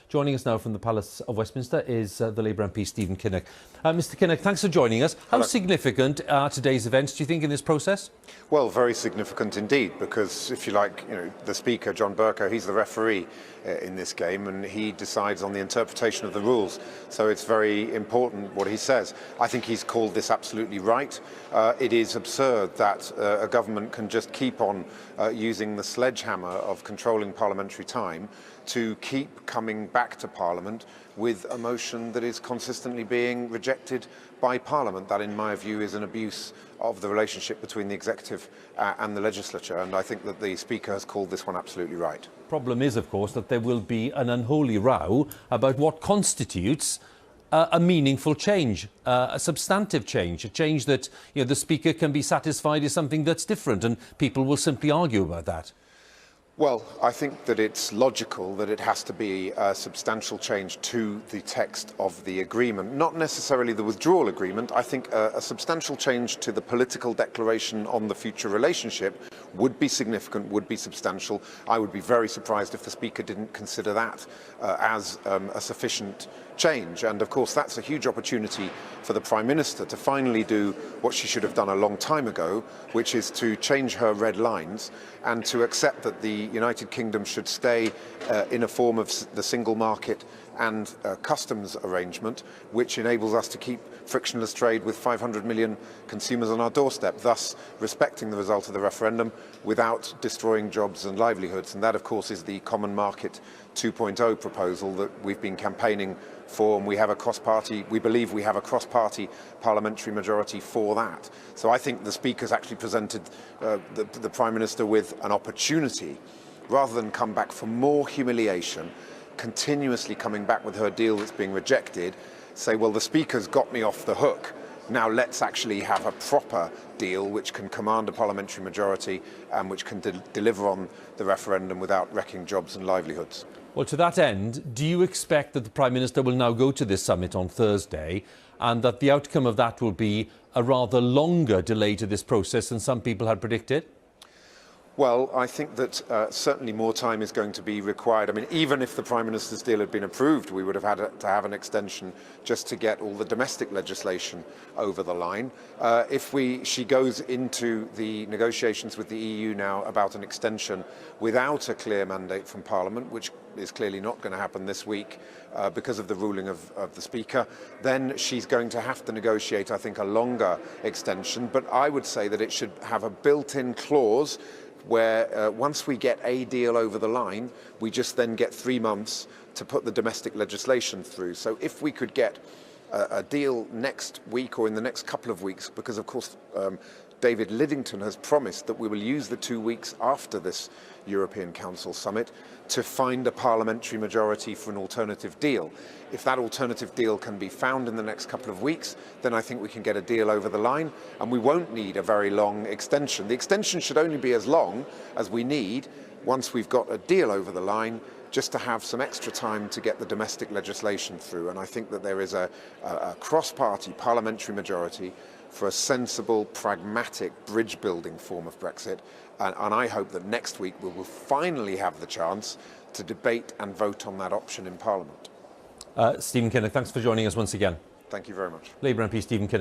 Joining us now from the Palace of Westminster is the Labour MP Stephen Kinnock. Mr Kinnock, thanks for joining us. How significant are today's events, do you think, in this process? Well, very significant indeed, because if you like, the Speaker, John Bercow, he's the referee in this game, and he decides on the interpretation of the rules. So it's very important what he says. I think he's called this absolutely right. It is absurd that a government can just keep on using the sledgehammer of controlling parliamentary time to keep coming back to Parliament with a motion that is consistently being rejected by Parliament. That, in my view, is an abuse of the relationship between the Executive and the Legislature, and I think that the Speaker has called this one absolutely right. Problem is, of course, that there will be an unholy row about what constitutes a meaningful change, a substantive change, a change that the Speaker can be satisfied is something that's different, and people will simply argue about that. Well, I think that it's logical that it has to be a substantial change to the text of the agreement, not necessarily the withdrawal agreement. I think a substantial change to the political declaration on the future relationship would be significant, would be substantial. I would be very surprised if the Speaker didn't consider that as a sufficient change. And of course, that's a huge opportunity for the Prime Minister to finally do what she should have done a long time ago, which is to change her red lines and to accept that the United Kingdom should stay in a form of the single market and customs arrangement, which enables us to keep frictionless trade with 500 million consumers on our doorstep, thus respecting the result of the referendum without destroying jobs and livelihoods. And that, of course, is the Common Market 2.0 proposal that we've been campaigning for, and we believe we have a cross-party parliamentary majority for that. So I think the Speaker's actually presented the Prime Minister with an opportunity, rather than come back for more humiliation, continuously coming back with her deal that's being rejected, say, well, the Speaker's got me off the hook. Now let's actually have a proper deal which can command a parliamentary majority and which can deliver on the referendum without wrecking jobs and livelihoods. Well, to that end, do you expect that the Prime Minister will now go to this summit on Thursday and that the outcome of that will be a rather longer delay to this process than some people had predicted? Well, I think that certainly more time is going to be required. I mean, even if the Prime Minister's deal had been approved, we would have had to have an extension just to get all the domestic legislation over the line. If she goes into the negotiations with the EU now about an extension without a clear mandate from Parliament, which is clearly not going to happen this week because of the ruling of the Speaker, then she's going to have to negotiate, I think, a longer extension. But I would say that it should have a built-in clause where once we get a deal over the line, we just then get 3 months to put the domestic legislation through. So if we could get a deal next week or in the next couple of weeks, because of course David Lidington has promised that we will use the 2 weeks after this European Council summit to find a parliamentary majority for an alternative deal. If that alternative deal can be found in the next couple of weeks, then I think we can get a deal over the line and we won't need a very long extension. The extension should only be as long as we need once we've got a deal over the line, just to have some extra time to get the domestic legislation through. And I think that there is a cross-party parliamentary majority for a sensible, pragmatic, bridge-building form of Brexit. And I hope that next week we will finally have the chance to debate and vote on that option in Parliament. Stephen Kinnock, thanks for joining us once again. Thank you very much. Labour MP Stephen Kinnock.